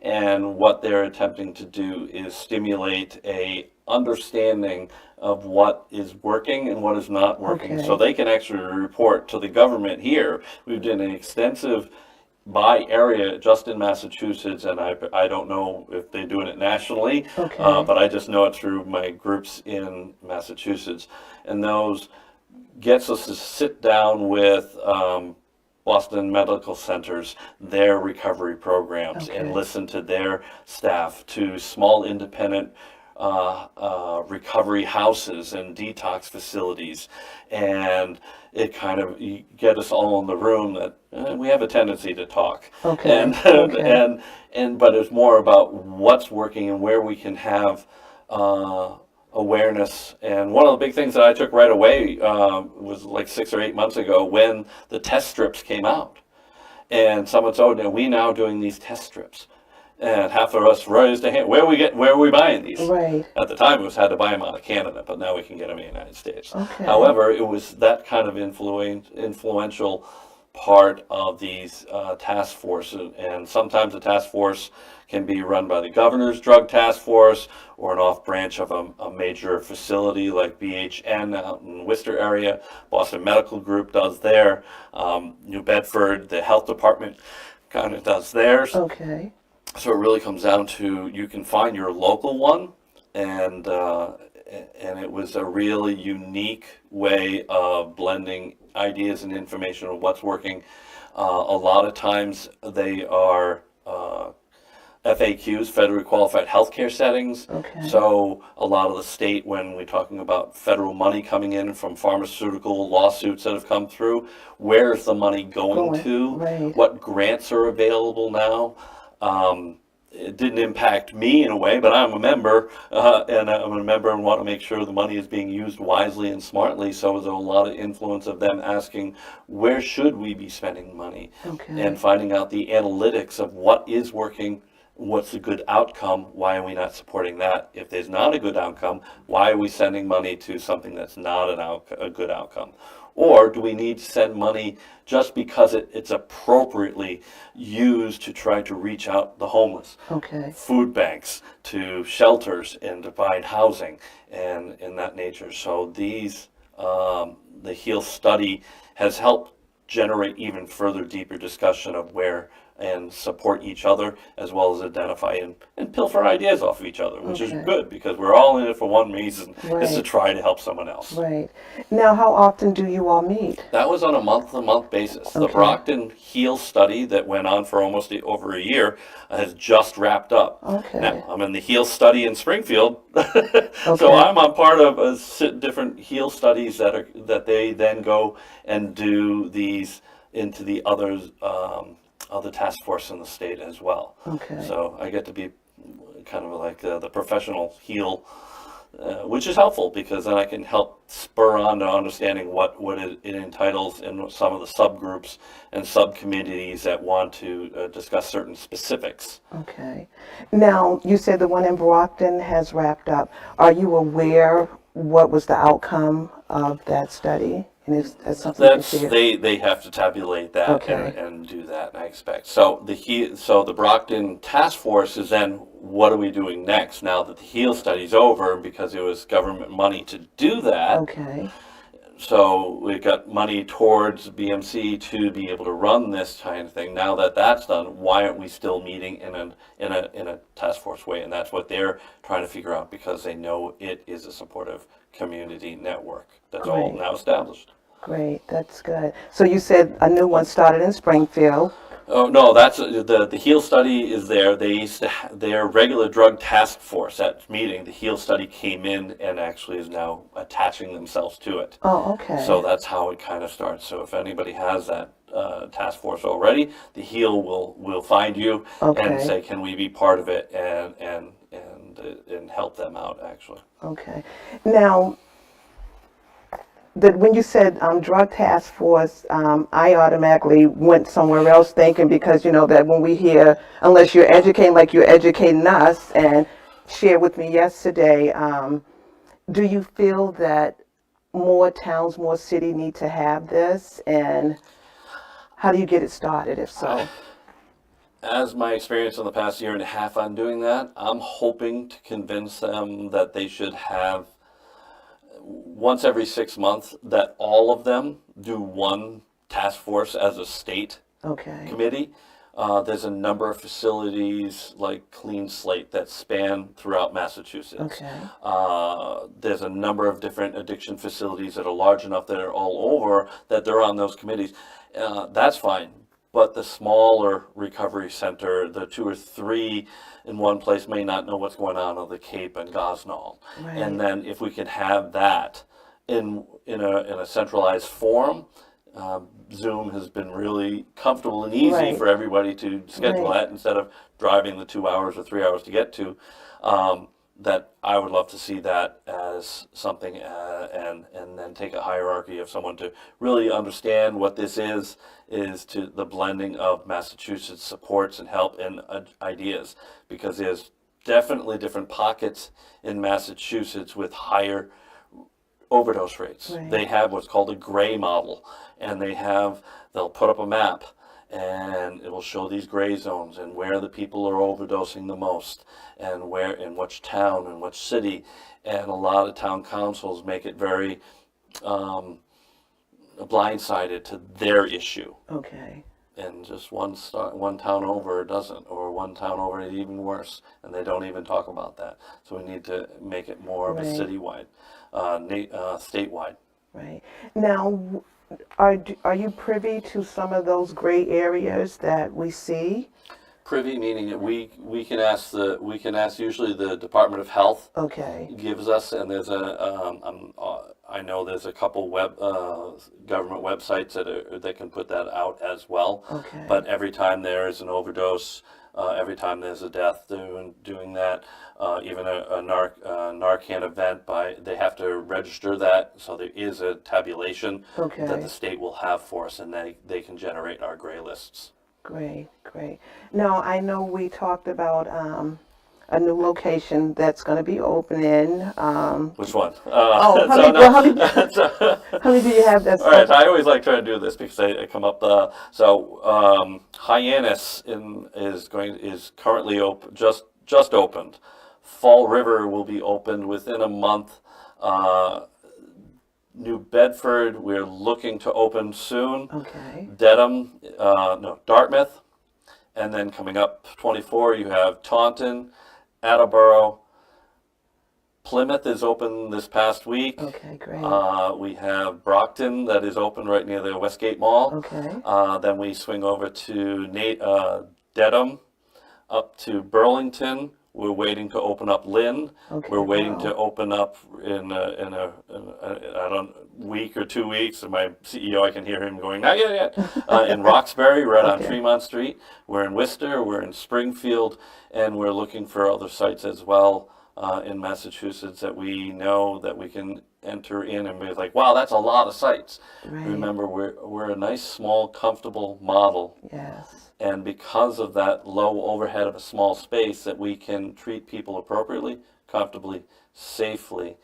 And what they're attempting to do is stimulate a understanding of what is working and what is not working, so they can actually report to the government here. We've done an extensive by area just in Massachusetts, and I don't know if they're doing it nationally, but I just know it through my groups in Massachusetts. And those gets us to sit down with Boston Medical Centers, their recovery programs, and listen to their staff, to small independent recovery houses and detox facilities, and it kind of, you get us all in the room that we have a tendency to talk, but it's more about what's working and where we can have awareness. And one of the big things that I took right away was like 6 or 8 months ago when the test strips came out, and someone said, "Oh, we now doing these test strips." And half of us raised a hand. Where are we buying these? At the time, it was had to buy them out of Canada, but now we can get them in the United States. However, it was that kind of influential part of these task forces, and sometimes a task force can be run by the governor's drug task force or an off branch of a major facility like BHN out in Worcester area. Boston Medical Group does there. New Bedford, the health department kind of does theirs. So it really comes down to, you can find your local one, and it was a really unique way of blending ideas and information of what's working. A lot of times they are FAQs, federally qualified healthcare settings. So a lot of the state, when we're talking about federal money coming in from pharmaceutical lawsuits that have come through, where's the money going to? What grants are available now? it didn't impact me in a way, but I'm a member, and I'm a member and want to make sure the money is being used wisely and smartly. So there's a lot of influence of them asking, where should we be spending money? Okay. And finding out the analytics of what is working, what's a good outcome, why are we not supporting that? If there's not a good outcome, why are we sending money to something that's not a good outcome? Or do we need to send money just because it's appropriately used to try to reach out the homeless? Okay. Food banks, to shelters, and to provide housing, and in that nature. So these, the HEAL study has helped generate even further deeper discussion of where and support each other, as well as identify and pilfer ideas off of each other, which is Okay. good, because we're all in it for one reason, is to Right. try to help someone else. Right. Now, how often do you all meet? That was on a month-to-month basis. The Okay. Brockton HEAL study that went on for almost over a year has just wrapped up. Okay. Now, I'm in the HEAL study in Springfield, Okay. so I'm a part of different HEAL studies that they then go and do these into the others, other task force in the state as well. Okay. So I get to be kind of like the professional HEAL, which is helpful, because then I can help spur on to understanding what it entitles in some of the subgroups and subcommittees that want to discuss certain specifics. Okay. Now, you said the one in Brockton has wrapped up. Are you aware what was the outcome of that study? And is that something you can That's share? they have to tabulate that Okay. and do that, I expect. So the Brockton task force is then, what are we doing next now that the HEAL study's over, because it was government money to do that. Okay. So we got money towards BMC to be able to run this kind of thing. Now that that's done, why aren't we still meeting in a task force way? And that's what they're trying to figure out, because they know it is a supportive community network that's all Great. now established. Great. That's good. So you said a new one started in Springfield. Oh no, that's the HEAL study is there. They used to their regular drug task force at meeting. The HEAL study came in and actually is now attaching themselves to it. Oh, okay. So that's how it kind of starts. So if anybody has that task force already, the HEAL will find you Okay. and say, can we be part of it, and help them out actually. Okay. Now, when you said drug task force, I automatically went somewhere else thinking, because you know that when we hear, unless you're educating like you're educating us, and shared with me yesterday, do you feel that more towns, more city need to have this, and how do you get it started if so? As my experience in the past year and a half on doing that, I'm hoping to convince them that they should have once every 6 months that all of them do one task force as a state Okay. committee. There's a number of facilities like Clean Slate that span throughout Massachusetts. Okay. There's a number of different addiction facilities that are large enough that are all over that they're on those committees. That's fine. But the smaller recovery center, the 2 or 3 in one place, may not know what's going on the Cape and Gosnell. Right. And then if we can have that in a centralized form, Zoom has been really comfortable and easy Right. for everybody to schedule Right. that, instead of driving the 2 hours or 3 hours to get to. That I would love to see that as something, and then take a hierarchy of someone to really understand what this is to the blending of Massachusetts supports and help and ideas, because there's definitely different pockets in Massachusetts with higher overdose rates. Right. They have what's called a gray model, and they'll put up a map, and it will show these gray zones and where the people are overdosing the most, and where in which town and which city. And a lot of town councils make it very blindsided to their issue, Okay. and just one town over doesn't, or one town over is even worse, and they don't even talk about that. So we need to make it more of a Right. citywide, statewide. Right. Now, are you privy to some of those gray areas that we see? Privy meaning that we can ask usually the Department of Health Okay. gives us, and there's I know there's a couple government websites that can put that out as well. Okay. But every time there is an overdose, every time there's a death, doing that. Even a Narcan event, they have to register that, so there is a tabulation that the state will have for us, and they can generate our gray lists. Great, great. Now, I know we talked about a new location that's going to be opening. Which one? How many do you have that's all right, I always like trying to do this because they come up. Hyannis is currently open, just opened. Fall River will be opened within a month. New Bedford, we're looking to open soon. Okay. Dartmouth. And then coming up 24, you have Taunton, Attleboro. Plymouth is open this past week. Okay, great. We have Brockton that is open right near the Westgate Mall. Okay. Then we swing over to Dedham, up to Burlington. We're waiting to open up Lynn. Okay, We're waiting to open up in a week or 2 weeks. And my CEO, I can hear him going, not yet. In Roxbury, right on Tremont Street. We're in Worcester. We're in Springfield, and we're looking for other sites as well in Massachusetts that we know that we can enter in and be like, wow, that's a lot of sites. Right. Remember, we're a nice, small, comfortable model. Yes. And because of that low overhead of a small space, that we can treat people appropriately, comfortably, safely,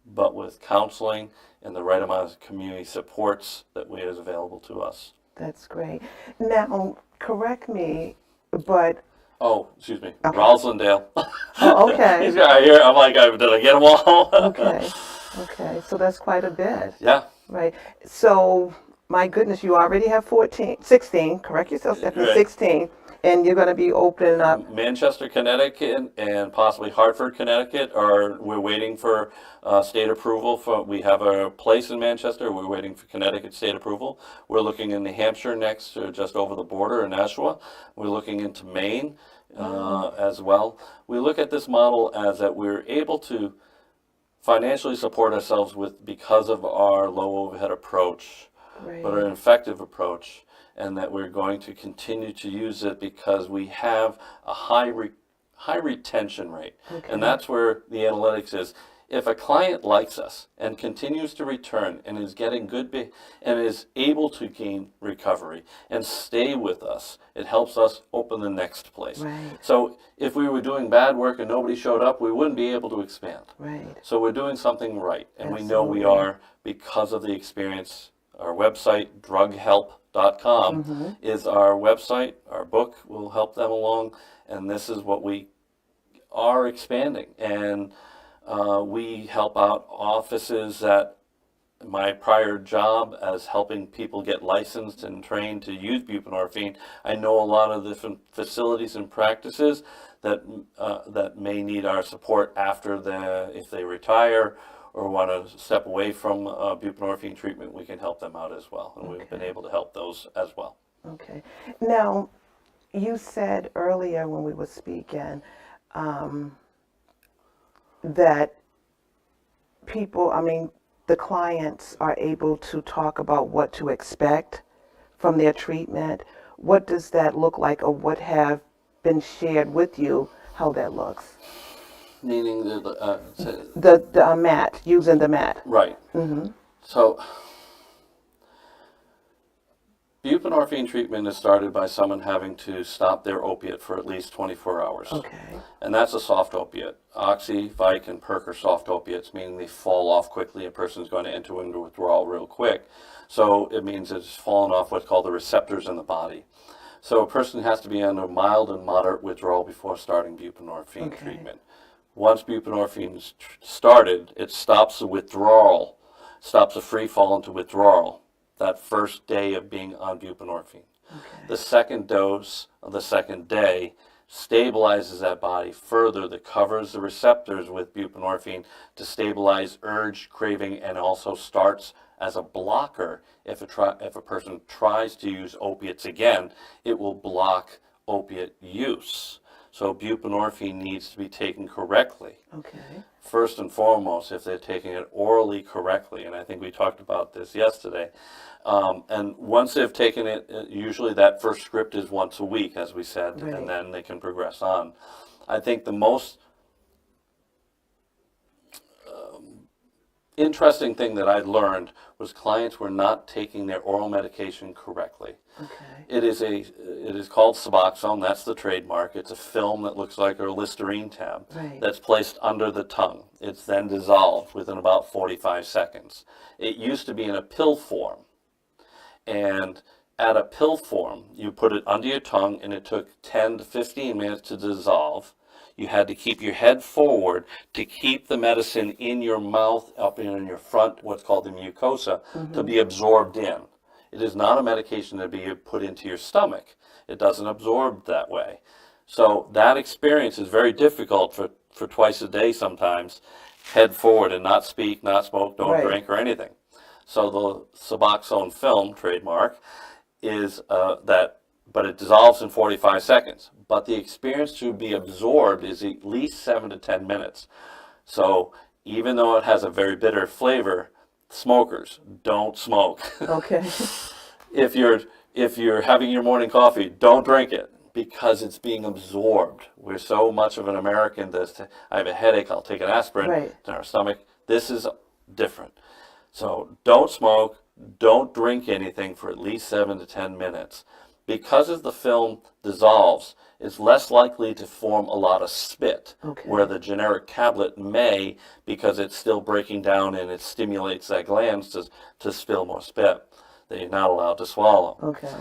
but with counseling and the right amount of community supports that is available to us. That's great. Now, correct me, but... Oh, excuse me. Okay. Roslindale. Oh, okay. He's got here. I'm like, did I get them all? Okay. Okay. So that's quite a bit. Yeah. Right. So, my goodness, you already have 16, correct yourself, Stephanie, right. 16, and you're going to be opening up. Manchester, Connecticut, and possibly Hartford, Connecticut, we're waiting for state approval. We have a place in Manchester. We're waiting for Connecticut state approval. We're looking in New Hampshire next, just over the border in Nashua. We're looking into Maine as well. We look at this model as that we're able to financially support ourselves because of our low overhead approach. Right. But an effective approach, and that we're going to continue to use it because we have a high retention rate. Okay. And that's where the analytics is. If a client likes us and continues to return and is getting and is able to gain recovery and stay with us, it helps us open the next place. Right. So if we were doing bad work and nobody showed up, we wouldn't be able to expand. Right. So we're doing something right, and Absolutely. We know we are because of the experience. Our website, drughelp.com, is our website. Our book will help them along, and this is what we are expanding. And we help out offices that my prior job as helping people get licensed and trained to use buprenorphine. I know a lot of different facilities and practices that may need our support if they retire or want to step away from buprenorphine treatment. We can help them out as well, and we've been able to help those as well. Okay. Now, you said earlier when we were speaking that the clients are able to talk about what to expect from their treatment. What does that look like, or what have been shared with you, how that looks? Meaning the mat, using the mat. Right. Mm-hmm. So, buprenorphine treatment is started by someone having to stop their opiate for at least 24 hours. Okay. And that's a soft opiate. Oxy, Vic, and Perk are soft opiates, meaning they fall off quickly. A person's going to enter into withdrawal real quick. So it means it's fallen off what's called the receptors in the body. So a person has to be under mild and moderate withdrawal before starting buprenorphine treatment. Once buprenorphine is started, it stops the withdrawal, stops the free fall into withdrawal that first day of being on buprenorphine. Okay. The second dose of the second day stabilizes that body further, that covers the receptors with buprenorphine to stabilize urge, craving, and also starts as a blocker. If a person tries to use opiates again, it will block opiate use. So buprenorphine needs to be taken correctly. Okay. First and foremost, if they're taking it orally correctly, and I think we talked about this yesterday. And once they've taken it, usually that first script is once a week, as we said, Right. and then they can progress on. I think the most interesting thing that I learned was clients were not taking their oral medication correctly. Okay. It is called Suboxone. That's the trademark. It's a film that looks like a Listerine tab Right. that's placed under the tongue. It's then dissolved within about 45 seconds. It used to be in a pill form, and at a pill form, you put it under your tongue, and it took 10 to 15 minutes to dissolve. You had to keep your head forward to keep the medicine in your mouth, up in your front, what's called the mucosa, to be absorbed in. It is not a medication to be put into your stomach. It doesn't absorb that way. So that experience is very difficult for twice a day sometimes. Head forward and not speak, not smoke, don't Right. drink or anything. So the Suboxone film trademark is but it dissolves in 45 seconds. But the experience to be absorbed is at least 7 to 10 minutes. So even though it has a very bitter flavor, smokers, don't smoke. Okay. If you're having your morning coffee, don't drink it because it's being absorbed. We're so much of an American that I have a headache, I'll take an aspirin Right. in our stomach. This is different. So don't smoke, don't drink anything for at least 7 to 10 minutes. Because as the film dissolves, it's less likely to form a lot of spit, Okay. where the generic tablet may, because it's still breaking down and it stimulates that glands to spill more spit that you're not allowed to swallow. Okay.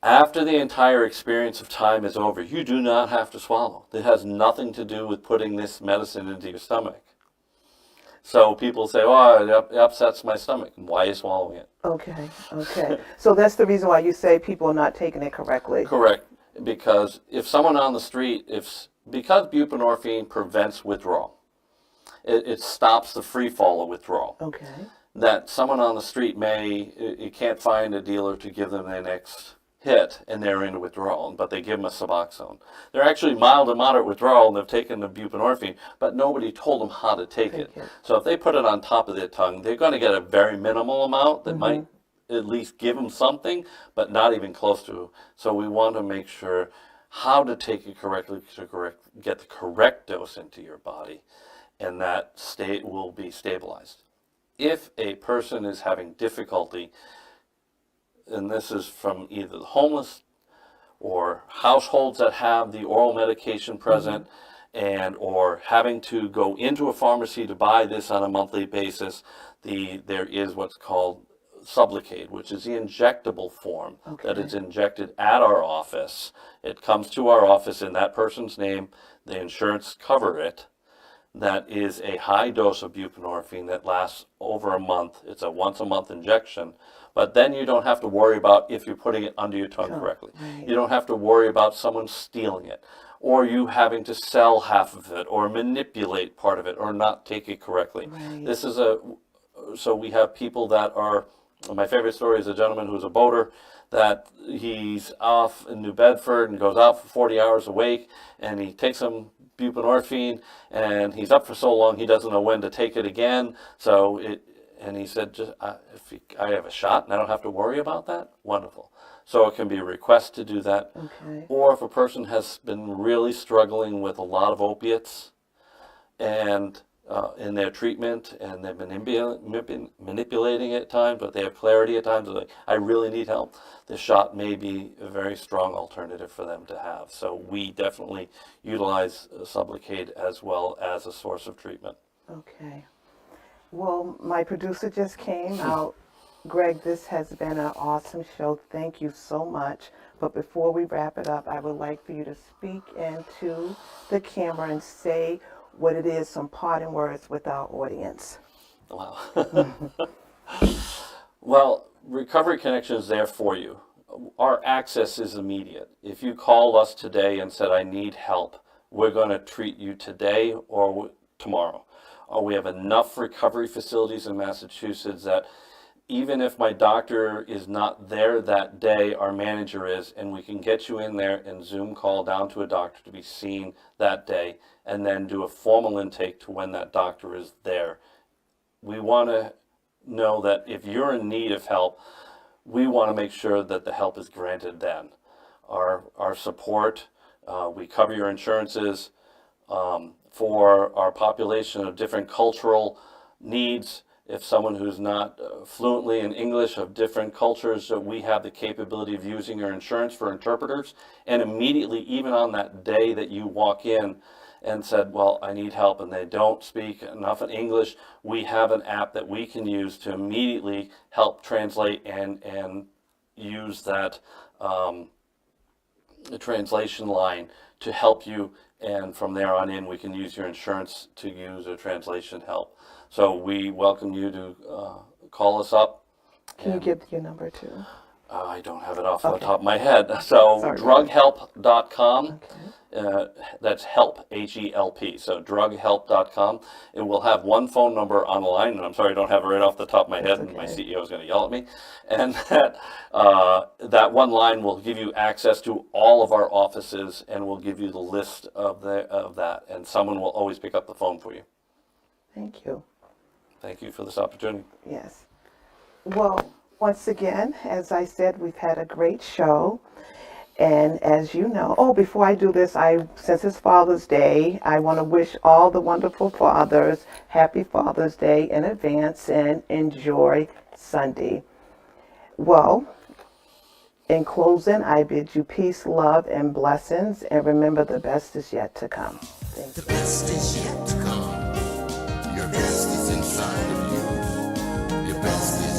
After the entire experience of time is over, you do not have to swallow. It has nothing to do with putting this medicine into your stomach. So people say, oh, it upsets my stomach. Why are you swallowing it? Okay. Okay. So that's the reason why you say people are not taking it correctly. Correct. Because if someone on the street, because buprenorphine prevents withdrawal, it stops the free fall of withdrawal. Okay. That someone on the street you can't find a dealer to give them their next hit and they're into withdrawal, but they give them a Suboxone. They're actually mild to moderate withdrawal and they've taken the buprenorphine, but nobody told them how to take it. So if they put it on top of their tongue, they're going to get a very minimal amount that might at least give them something, but not even close to. So we want to make sure how to take it correctly to get the correct dose into your body, and that state will be stabilized. If a person is having difficulty, and this is from either the homeless or households that have the oral medication present, and or having to go into a pharmacy to buy this on a monthly basis, there is what's called Sublocade, which is the injectable form that is injected at our office. It comes to our office in that person's name. The insurance cover it. That is a high dose of buprenorphine that lasts over a month. It's a once-a-month injection. But then you don't have to worry about if you're putting it under your tongue correctly. Right. You don't have to worry about someone stealing it, or you having to sell half of it, or manipulate part of it, or not take it correctly. Right. This is so we have people that are, my favorite story is a gentleman who's a boater, that he's off in New Bedford and goes out for 40 hours awake, and he takes some buprenorphine, and he's up for so long he doesn't know when to take it again. And he said, if I have a shot and I don't have to worry about that, wonderful. So it can be a request to do that. Okay. Or if a person has been really struggling with a lot of opiates and in their treatment, and they've been manipulating it at times, but they have clarity at times, like, I really need help, the shot may be a very strong alternative for them to have. So we definitely utilize Sublocade as well as a source of treatment. Okay. Well, my producer just came out. Greg, this has been an awesome show. Thank you so much. But before we wrap it up, I would like for you to speak into the camera and say what it is, some parting words with our audience. Wow. Well, Recovery Connection is there for you. Our access is immediate. If you called us today and said, I need help, we're going to treat you today or tomorrow. We have enough recovery facilities in Massachusetts that even if my doctor is not there that day, our manager is, and we can get you in there and Zoom call down to a doctor to be seen that day, and then do a formal intake to when that doctor is there. We want to know that if you're in need of help, we want to make sure that the help is granted then. Our support, we cover your insurances for our population of different cultural needs. If someone who's not fluently in English of different cultures, we have the capability of using your insurance for interpreters. And immediately, even on that day that you walk in and said, well, I need help, and they don't speak enough in English, we have an app that we can use to immediately help translate and use that the translation line to help you, and from there on in we can use your insurance to use a translation help. So we welcome you to call us up. Can you give your number too? I don't have it off the top of my head. So drughelp.com. That's help, H-E-L-P. So drughelp.com. And we'll have one phone number on the line, and I'm sorry I don't have it right off the top of my head, and my CEO is going to yell at me. And that one line will give you access to all of our offices, and we'll give you the list of that, and someone will always pick up the phone for you. Thank you. Thank you for this opportunity. Yes. Well, once again, as I said, we've had a great show. And as you know, before I do this, since it's Father's Day, I want to wish all the wonderful fathers happy Father's Day in advance, and enjoy Sunday. Well, in closing, I bid you peace, love, and blessings, and remember the best is yet to come. Thank you. The best is yet to come. Your best is inside of you. Your best is